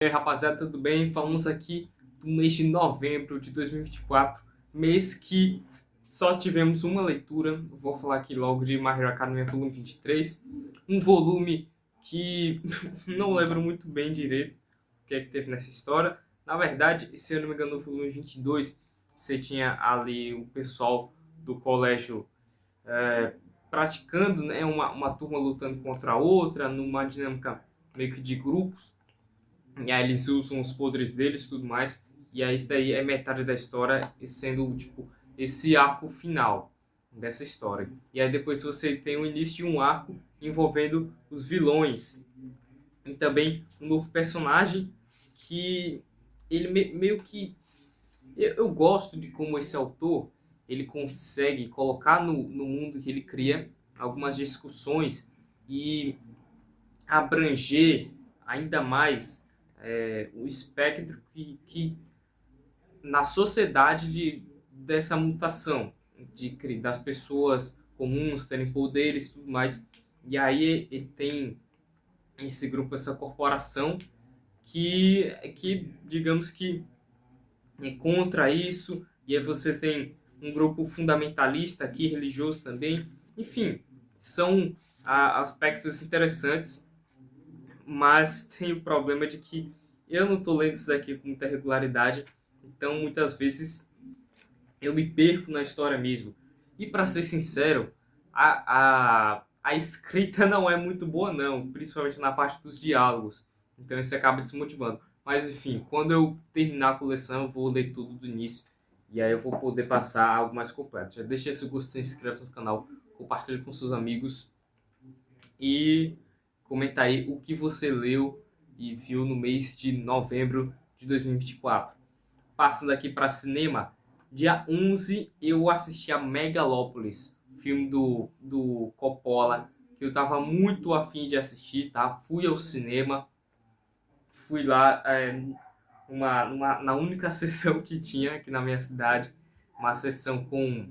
E aí, rapaziada, tudo bem? Falamos aqui do mês de novembro de 2024, mês que só tivemos uma leitura. Vou falar aqui logo de My Hero Academia volume 23, um volume que não lembro muito bem direito o que é que teve nessa história. Na verdade, se eu não me engano, no volume 22, você tinha ali o pessoal do colégio praticando, né, uma turma lutando contra a outra, numa dinâmica meio que de grupos. E aí eles usam os poderes deles e tudo mais. E aí isso daí é metade da história, sendo tipo esse arco final dessa história. E aí depois você tem o início de um arco envolvendo os vilões. E também um novo personagem que ele meio que... Eu gosto de como esse autor ele consegue colocar no mundo que ele cria algumas discussões e abranger ainda mais o espectro que na sociedade dessa mutação das pessoas comuns terem poderes e tudo mais. E aí ele tem esse grupo, essa corporação que digamos que é contra isso. E aí você tem um grupo fundamentalista aqui, religioso também. Enfim, são aspectos interessantes, mas tem o problema de que eu não estou lendo isso daqui com muita regularidade, então muitas vezes eu me perco na história mesmo. E para ser sincero, a escrita não é muito boa não, principalmente na parte dos diálogos, então isso acaba desmotivando. Mas enfim, quando eu terminar a coleção eu vou ler tudo do início, e aí eu vou poder passar algo mais completo. Já deixa esse gostei, se inscreve no canal, compartilhe com seus amigos e comenta aí o que você leu e viu no mês de novembro de 2024. Passando aqui para cinema, dia 11 eu assisti a Megalópolis, filme do Coppola, que eu tava muito afim de assistir, tá? Fui ao cinema, fui lá na única sessão que tinha aqui na minha cidade, uma sessão com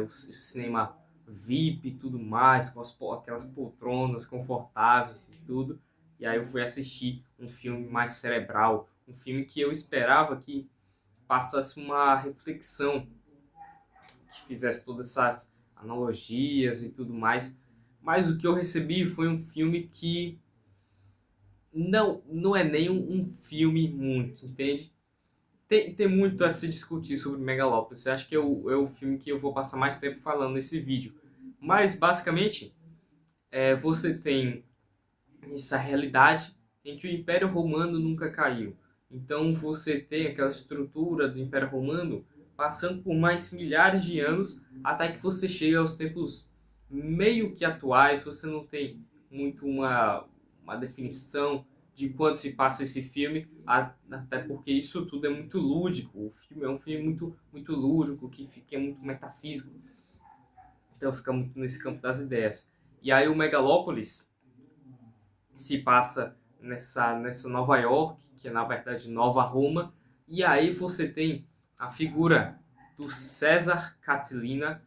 o cinema VIP e tudo mais, com aquelas poltronas confortáveis e tudo. E aí eu fui assistir um filme mais cerebral, um filme que eu esperava que passasse uma reflexão, que fizesse todas essas analogias e tudo mais. Mas o que eu recebi foi um filme que não é nem um filme muito, entende? Tem muito a se discutir sobre Megalópolis. Acho que é o filme que eu vou passar mais tempo falando nesse vídeo. Mas, basicamente, você tem essa realidade em que o Império Romano nunca caiu. Então, você tem aquela estrutura do Império Romano passando por mais milhares de anos até que você chega aos tempos meio que atuais. Você não tem muito uma definição de quando se passa esse filme, até porque isso tudo é muito lúdico. O filme é um filme muito, muito lúdico, que fica muito metafísico, então fica muito nesse campo das ideias. E aí o Megalópolis se passa nessa Nova York, que é na verdade Nova Roma, e aí você tem a figura do César Catilina,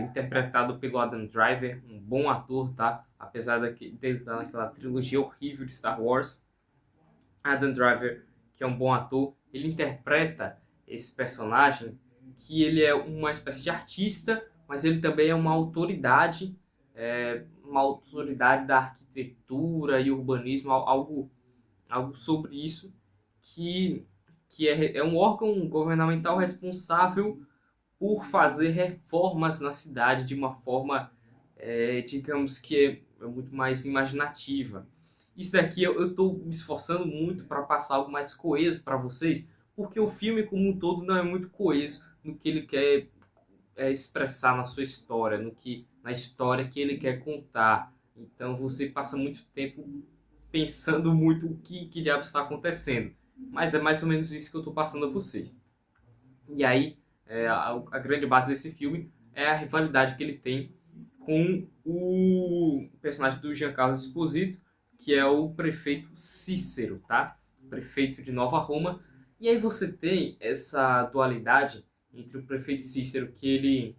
interpretado pelo Adam Driver, um bom ator, tá? Apesar dele estar naquela trilogia horrível de Star Wars, Adam Driver, que é um bom ator, ele interpreta esse personagem que ele é uma espécie de artista, mas ele também é uma autoridade da arquitetura e urbanismo, algo sobre isso, que, que é um órgão governamental responsável por fazer reformas na cidade de uma forma, digamos que é muito mais imaginativa. Isso daqui eu estou me esforçando muito para passar algo mais coeso para vocês, porque o filme como um todo não é muito coeso no que ele quer expressar na sua história, na história que ele quer contar. Então você passa muito tempo pensando muito o que diabos está acontecendo. Mas é mais ou menos isso que eu estou passando a vocês. E aí, a grande base desse filme é a rivalidade que ele tem com o personagem do Giancarlo Esposito, que é o prefeito Cícero, tá? Prefeito de Nova Roma. E aí você tem essa dualidade entre o prefeito Cícero, que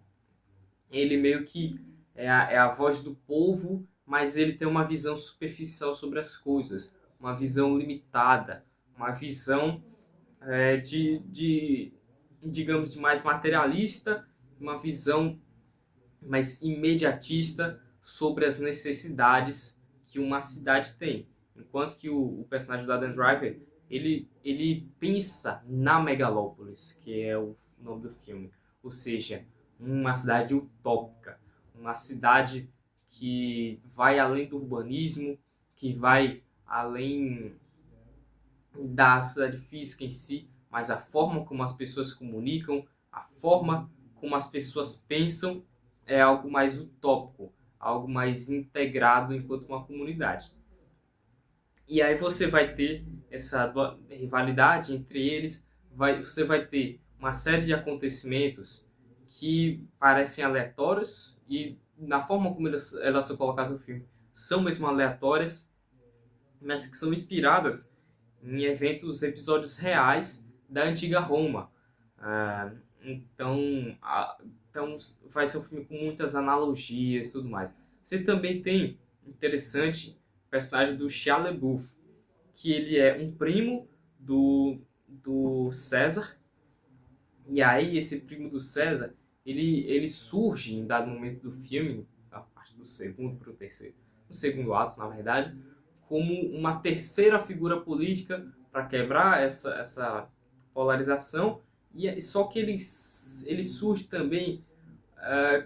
ele meio que é a voz do povo, mas ele tem uma visão superficial sobre as coisas. uma visão limitada, uma visão digamos, de mais materialista, uma visão mais imediatista sobre as necessidades que uma cidade tem. Enquanto que o personagem do Adam Driver, ele pensa na megalópolis, que é o nome do filme. Ou seja, uma cidade utópica, uma cidade que vai além do urbanismo, que vai além da cidade física em si, mas a forma como as pessoas se comunicam, a forma como as pessoas pensam é algo mais utópico, algo mais integrado enquanto uma comunidade. E aí você vai ter essa rivalidade entre eles, você vai ter uma série de acontecimentos que parecem aleatórios e na forma como elas são colocadas no filme são mesmo aleatórias, mas que são inspiradas em episódios reais da antiga Roma. Então vai ser um filme com muitas analogias e tudo mais. Você também tem, interessante, o personagem do Shia LaBeouf, que ele é um primo do César, e aí esse primo do César, ele surge em dado momento do filme, a partir do segundo para o terceiro, no segundo ato, na verdade, como uma terceira figura política para quebrar essa polarização, só que ele surge também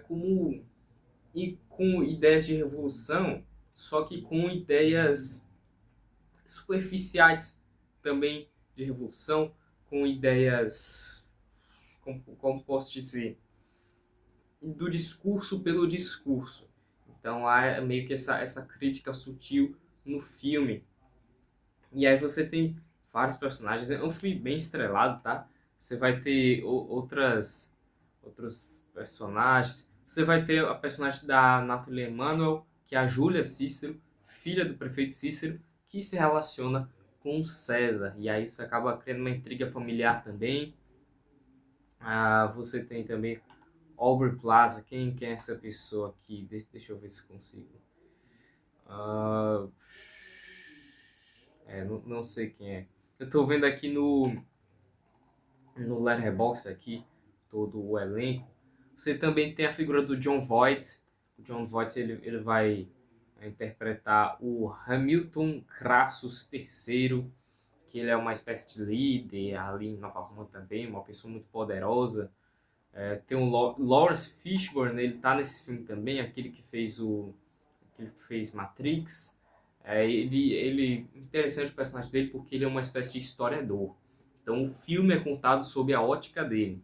com ideias de revolução, só que com ideias superficiais também de revolução, com ideias, como posso dizer, do discurso pelo discurso. Então há meio que essa crítica sutil no filme. E aí você tem vários personagens. É um filme bem estrelado, tá? Você vai ter outros personagens. Você vai ter a personagem da Nathalie Emmanuel, que é a Júlia Cícero, filha do prefeito Cícero, que se relaciona com César. E aí isso acaba criando uma intriga familiar também. Você tem também Aubrey Plaza. Quem é essa pessoa aqui? Deixa eu ver se consigo. Não sei quem é. Eu tô vendo aqui no Letterboxd aqui, todo o elenco. Você também tem a figura do Jon Voight. O Jon Voight ele vai interpretar o Hamilton Crassus III, que ele é uma espécie de líder ali em Nova Roma também, uma pessoa muito poderosa. Tem o Lawrence Fishburne, ele tá nesse filme também, aquele que fez Matrix. Interessante o personagem dele porque ele é uma espécie de historiador. Então o filme é contado sob a ótica dele.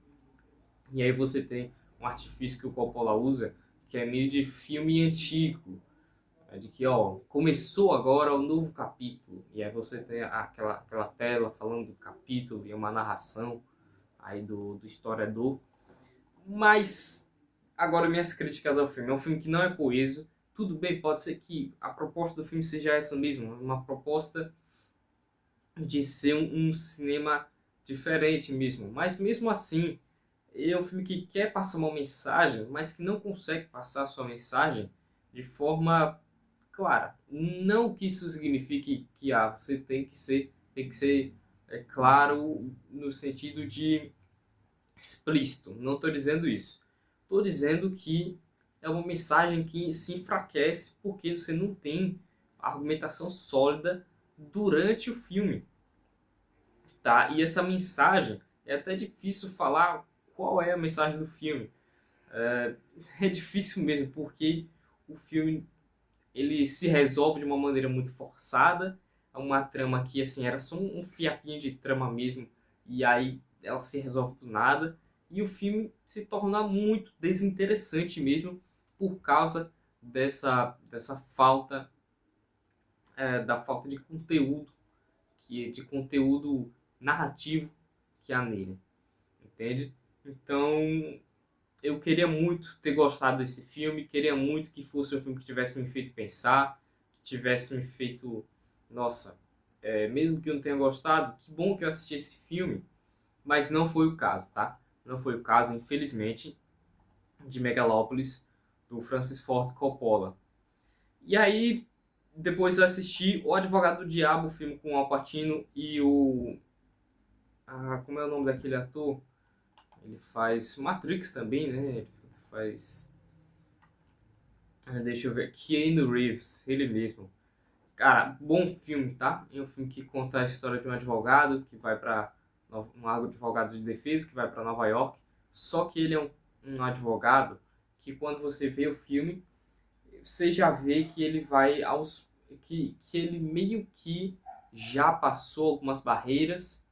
E aí você tem um artifício que o Coppola usa, que é meio de filme antigo. De que, começou agora o novo capítulo. E aí você tem aquela tela falando do capítulo e uma narração aí do historiador. Mas, agora minhas críticas ao filme. É um filme que não é coeso. Tudo bem, pode ser que a proposta do filme seja essa mesmo. Uma proposta de ser um cinema diferente mesmo. Mas mesmo assim, é um filme que quer passar uma mensagem, mas que não consegue passar a sua mensagem de forma clara. Não que isso signifique que você tem que ser claro no sentido de explícito. Não estou dizendo isso. Estou dizendo que é uma mensagem que se enfraquece porque você não tem argumentação sólida durante o filme. Tá? E essa mensagem, é até difícil falar qual é a mensagem do filme. É difícil mesmo, porque o filme ele se resolve de uma maneira muito forçada. É uma trama que assim, era só um fiapinho de trama mesmo, e aí ela se resolve do nada. E o filme se torna muito desinteressante mesmo por causa dessa falta, da falta de conteúdo, de conteúdo narrativo que há nele, entende? Então, eu queria muito ter gostado desse filme, queria muito que fosse um filme que tivesse me feito pensar, que tivesse me feito, nossa, mesmo que eu não tenha gostado, que bom que eu assisti esse filme, mas não foi o caso, tá? Não foi o caso, infelizmente, de Megalópolis, do Francis Ford Coppola. E aí, Depois eu assisti O Advogado do Diabo, o filme com o Al Pacino e o... como é o nome daquele ator? Ele faz Matrix também, né? Ele faz... deixa eu ver. Keanu Reeves, ele mesmo. Cara, bom filme, tá? É um filme que conta a história de um advogado que vai para um advogado de defesa que vai para Nova York. Só que ele é um advogado que quando você vê o filme, você já vê que ele vai aos que ele meio que já passou algumas barreiras,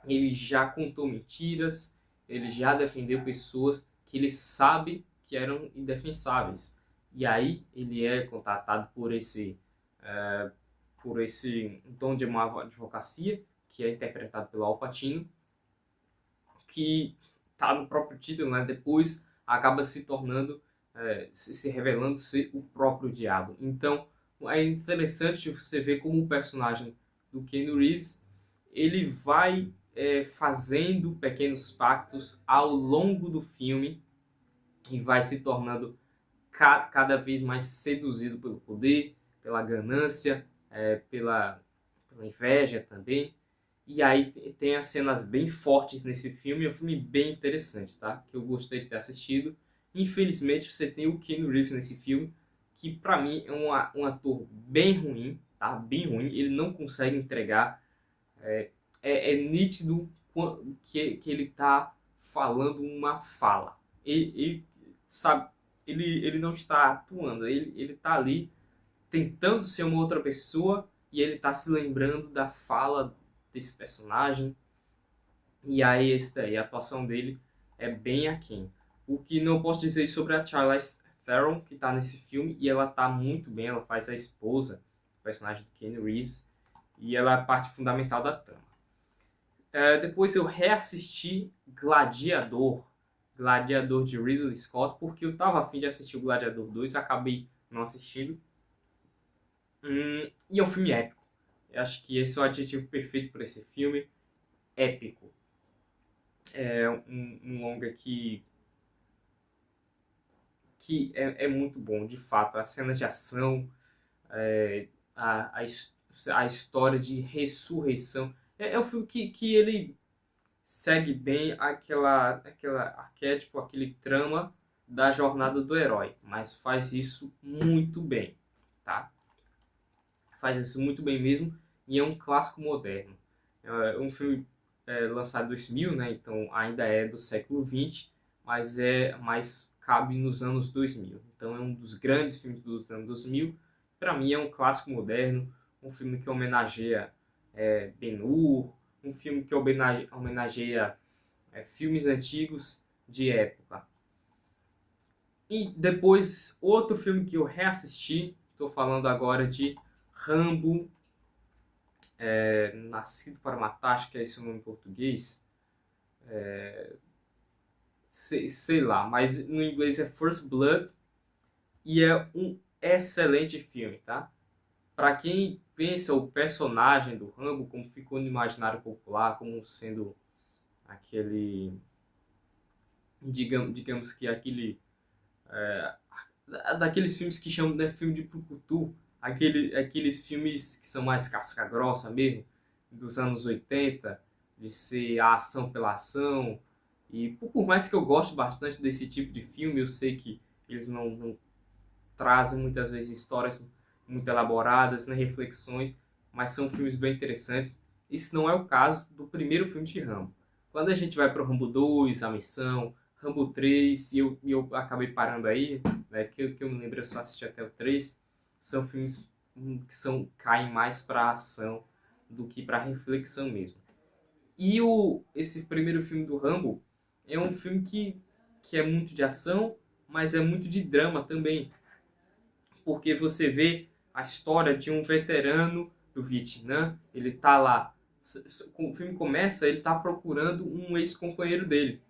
ele já contou mentiras, ele já defendeu pessoas que ele sabe que eram indefensáveis. E aí ele é contatado por esse dom de uma advocacia, que é interpretado pelo Al Pacino, que está no próprio título, né? Depois acaba se tornando, se revelando ser o próprio diabo. Então é interessante você ver como o personagem do Keanu Reeves ele vai fazendo pequenos pactos ao longo do filme e vai se tornando cada vez mais seduzido pelo poder, pela ganância, pela inveja também. E aí tem as cenas bem fortes nesse filme, é um filme bem interessante, tá? Que eu gostei de ter assistido. Infelizmente você tem o Keanu Reeves nesse filme, que pra mim é um ator bem ruim, tá? Bem ruim, ele não consegue entregar. É nítido que ele tá falando uma fala. Sabe, ele não está atuando, ele tá ali tentando ser uma outra pessoa e ele tá se lembrando da fala desse personagem. E aí, a atuação dele é bem aquém. O que não posso dizer sobre a Charlize Theron, que tá nesse filme, e ela tá muito bem, ela faz a esposa, o personagem do Keanu Reeves, e ela é parte fundamental da trama. Depois eu reassisti Gladiador de Ridley Scott, porque eu tava afim de assistir o Gladiador 2, acabei não assistindo. E é um filme épico. Eu acho que esse é o adjetivo perfeito para esse filme. Épico. É um longa que é muito bom, de fato. As cenas de ação, a história de ressurreição. É um filme que ele segue bem aquela arquétipo, aquele trama da jornada do herói, mas faz isso muito bem, tá? Faz isso muito bem mesmo e é um clássico moderno. É um filme lançado em 2000, né? Então ainda é do século XX, mas cabe nos anos 2000. Então é um dos grandes filmes dos anos 2000. Para mim é um clássico moderno, um filme que homenageia Ben-Hur, um filme que homenageia filmes antigos de época. E depois, outro filme que eu reassisti, estou falando agora de Rambo, Nascido para Matar, acho que é esse o nome em português. Sei lá, mas no inglês é First Blood e é um excelente filme, tá? Para quem pensa o personagem do Rambo como ficou no imaginário popular, como sendo aquele, digamos que aquele daqueles filmes que chamam de filme de brucutu, aqueles filmes que são mais casca-grossa mesmo, dos anos 80, de ser a ação pela ação. E por mais que eu goste bastante desse tipo de filme, eu sei que eles não trazem muitas vezes histórias muito elaboradas, nem reflexões, mas são filmes bem interessantes. Isso não é o caso do primeiro filme de Rambo. Quando a gente vai para o Rambo 2, A Missão, Rambo 3, e eu acabei parando aí, né, que eu me lembro, eu só assisti até o 3, são filmes que caem mais para a ação do que para a reflexão mesmo. E esse primeiro filme do Rambo é um filme que é muito de ação, mas é muito de drama também. Porque você vê a história de um veterano do Vietnã, ele tá lá, o filme começa, ele tá procurando um ex-companheiro dele.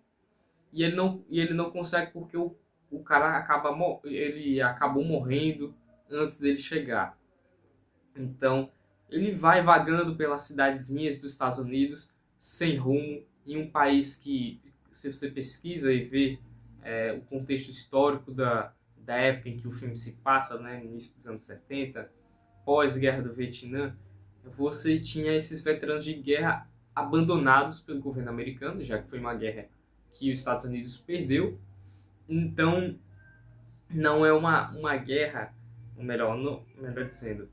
E ele não consegue porque o cara ele acabou morrendo antes dele chegar. Então, ele vai vagando pelas cidadezinhas dos Estados Unidos, sem rumo, em um país que, se você pesquisa e vê o contexto histórico da época em que o filme se passa, né, no início dos anos 70, pós-guerra do Vietnã, você tinha esses veteranos de guerra abandonados pelo governo americano, já que foi uma guerra que os Estados Unidos perdeu. Então, não é uma guerra, ou melhor, melhor dizendo,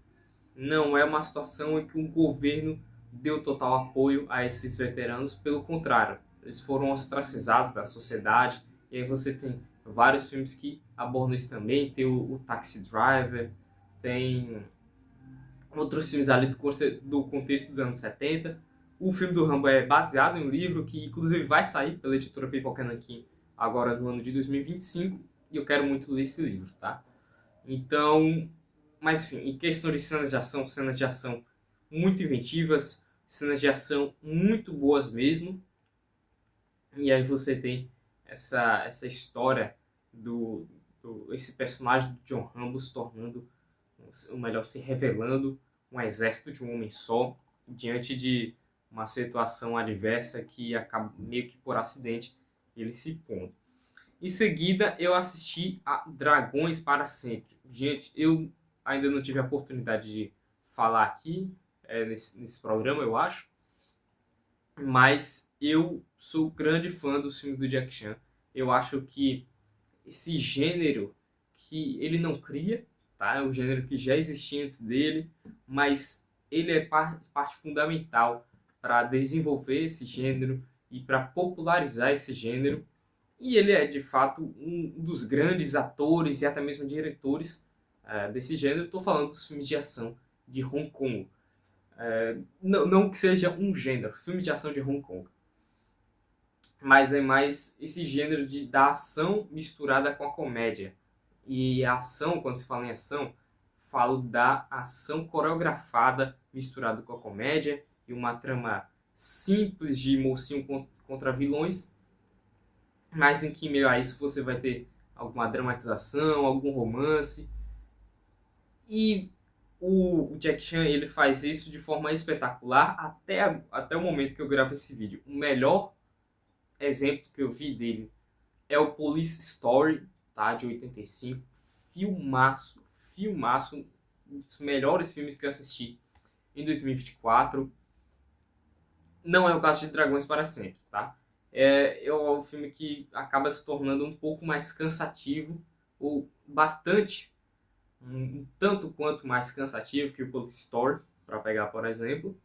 não é uma situação em que um governo deu total apoio a esses veteranos, pelo contrário, eles foram ostracizados da sociedade, e aí você tem vários filmes que abordam isso também, tem o Taxi Driver, tem outros filmes ali do contexto dos anos 70. O filme do Rambo é baseado em um livro que, inclusive, vai sair pela editora Pipoca Nanquim agora no ano de 2025, e eu quero muito ler esse livro, tá? Então, mas enfim, em questão de cenas de ação muito inventivas, cenas de ação muito boas mesmo, e aí você tem essa história esse personagem do John Rambo se tornando, ou melhor, se revelando um exército de um homem só, diante de uma situação adversa que acaba meio que por acidente ele se pondo. Em seguida, eu assisti a Dragões para Sempre. Gente, eu ainda não tive a oportunidade de falar aqui nesse programa, eu acho, mas eu sou grande fã dos filmes do Jack Chan. Eu acho que esse gênero que ele não cria, tá? É um gênero que já existia antes dele, mas ele é parte fundamental para desenvolver esse gênero e para popularizar esse gênero. E ele é, de fato, um dos grandes atores e até mesmo diretores desse gênero. Estou falando dos filmes de ação de Hong Kong. Não que seja um gênero, filme de ação de Hong Kong. Mas é mais esse gênero da ação misturada com a comédia. E a ação, quando se fala em ação, falo da ação coreografada misturada com a comédia e uma trama simples de mocinho contra vilões, mas em que meio a isso você vai ter alguma dramatização, algum romance. E o Jack Chan, ele faz isso de forma espetacular até o momento que eu gravo esse vídeo. O melhor exemplo que eu vi dele é o Police Story, tá, de 85. Filmaço, filmaço, um dos melhores filmes que eu assisti em 2024. Não é o caso de Dragões para Sempre, tá? É um filme que acaba se tornando um pouco mais cansativo, ou bastante, um tanto quanto mais cansativo que o Police Story, para pegar por exemplo.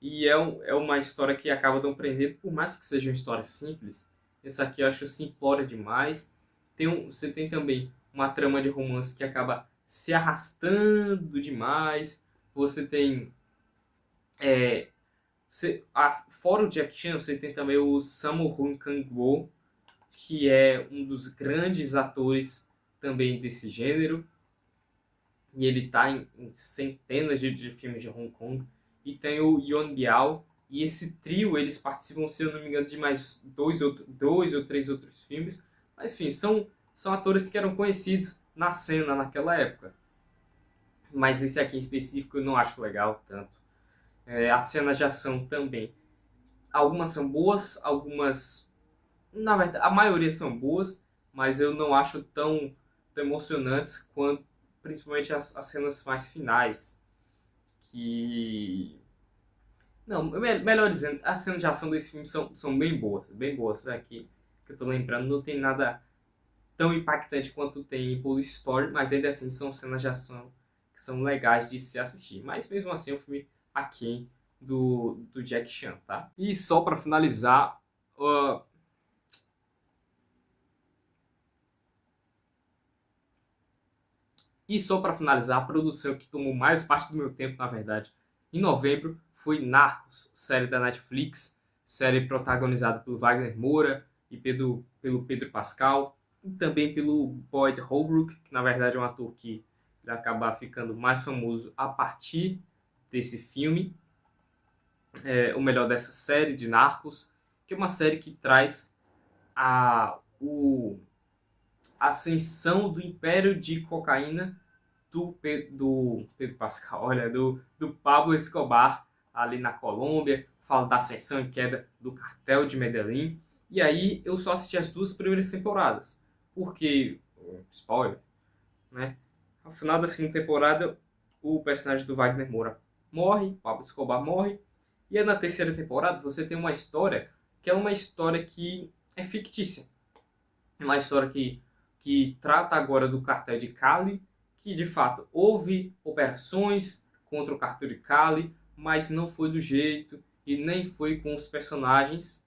E é uma história que acaba não prendendo, por mais que seja uma história simples. Essa aqui eu acho simplória demais. Você tem também uma trama de romance que acaba se arrastando demais. Você tem... fora o Jack Chan, você tem também o Sammo Hung Kang-woo, que é um dos grandes atores também desse gênero. E ele está em centenas de filmes de Hong Kong. E tem o Yeon Biao. E esse trio, eles participam, se eu não me engano, de mais dois ou três outros filmes. Mas, enfim, são atores que eram conhecidos na cena naquela época. Mas esse aqui em específico eu não acho legal tanto. As cenas de ação também. Algumas são boas, algumas... Na verdade, a maioria são boas, mas eu não acho tão emocionantes quanto principalmente as cenas mais finais. Que... Não, melhor dizendo, as cenas de ação desse filme são bem boas. Bem boas. Aqui que eu tô lembrando, não tem nada tão impactante quanto tem em Police Story, mas ainda assim são cenas de ação que são legais de se assistir. Mas mesmo assim é um filme aquém do Jack Chan, tá? E só para finalizar, a produção que tomou mais parte do meu tempo, na verdade, em novembro, foi Narcos, série da Netflix, série protagonizada pelo Wagner Moura e pelo Pedro Pascal, e também pelo Boyd Holbrook, que na verdade é um ator que vai acabar ficando mais famoso a partir desse filme, o melhor dessa série de Narcos, que é uma série que traz a ascensão do império de cocaína do Pedro Pascal, olha, do Pablo Escobar ali na Colômbia, fala da ascensão e queda do cartel de Medellín. E aí eu só assisti as 2 primeiras temporadas, porque, spoiler, né? Ao final da segunda temporada o personagem do Wagner Moura morre, Pablo Escobar morre, e aí na terceira temporada você tem uma história que é uma história que é fictícia. É uma história que trata agora do cartel de Cali, que de fato houve operações contra o cartel de Cali, mas não foi do jeito e nem foi com os personagens.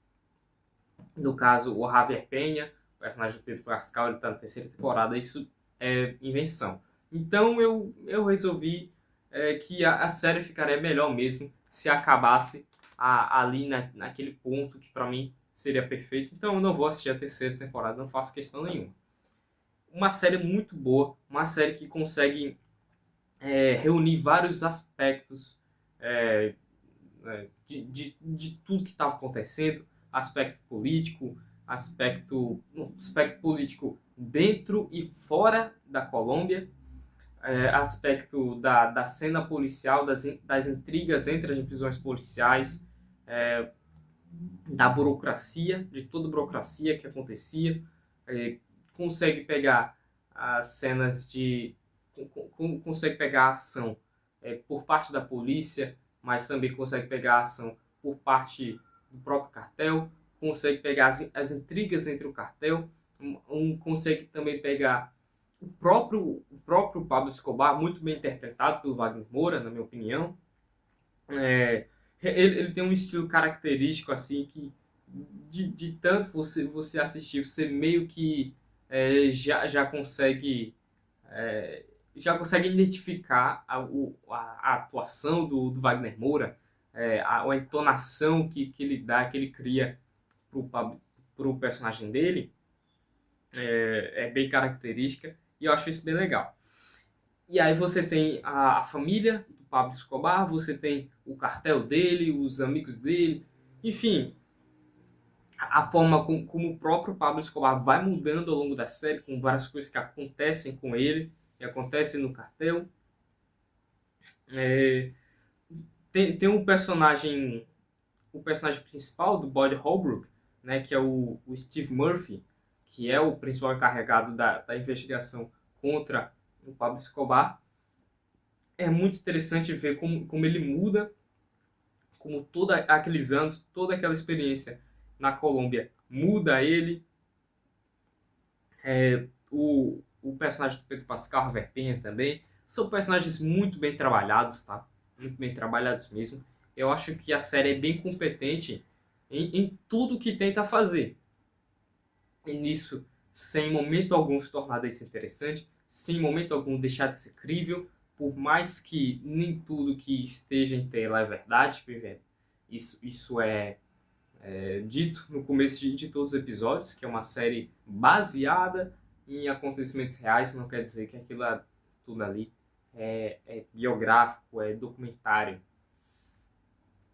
No caso, o Javier Peña, o personagem do Pedro Pascal, ele está na terceira temporada, isso é invenção. Então eu resolvi que a série ficaria melhor mesmo se acabasse ali naquele ponto que para mim seria perfeito. Então eu não vou assistir a terceira temporada, não faço questão nenhuma. Uma série muito boa, uma série que consegue reunir vários aspectos de tudo que estava acontecendo, aspecto político dentro e fora da Colômbia, aspecto da cena policial, das intrigas entre as divisões policiais, da burocracia, de toda a burocracia que acontecia, consegue pegar as cenas consegue pegar a ação por parte da polícia, mas também consegue pegar a ação por parte do próprio cartel, consegue pegar as intrigas entre o cartel, consegue também pegar o próprio Pablo Escobar, muito bem interpretado pelo Wagner Moura, na minha opinião. Ele tem um estilo característico assim que de tanto você assistir, você meio que já consegue identificar a atuação do Wagner Moura, a entonação que ele dá, que ele cria pro personagem dele, é bem característica e eu acho isso bem legal. E aí você tem a família do Pablo Escobar, você tem o cartel dele, os amigos dele, enfim, a forma como o próprio Pablo Escobar vai mudando ao longo da série, com várias coisas que acontecem com ele, e acontecem no cartel. Tem o personagem principal do Boyd Holbrook, né, que é o Steve Murphy, que é o principal encarregado da investigação contra o Pablo Escobar. É muito interessante ver como ele muda, como todos aqueles anos, toda aquela experiência na Colômbia muda ele. O personagem do Pedro Pascal, Javier Peña também, são personagens muito bem trabalhados, tá? Muito bem trabalhados mesmo. Eu acho que a série é bem competente em tudo que tenta fazer. E nisso, sem momento algum se tornar desinteressante, sem momento algum deixar de ser crível, por mais que nem tudo que esteja em tela é verdade, isso é dito no começo de todos os episódios, que é uma série baseada em acontecimentos reais, não quer dizer que tudo ali é biográfico, é documentário.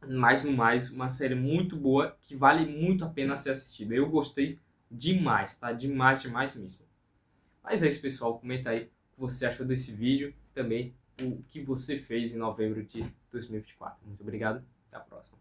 Mas no mais, uma série muito boa, que vale muito a pena ser assistida. Eu gostei demais, tá? Demais, demais mesmo. Mas é isso, pessoal. Comenta aí o que você achou desse vídeo. Também o que você fez em novembro de 2024. Muito obrigado. Até a próxima.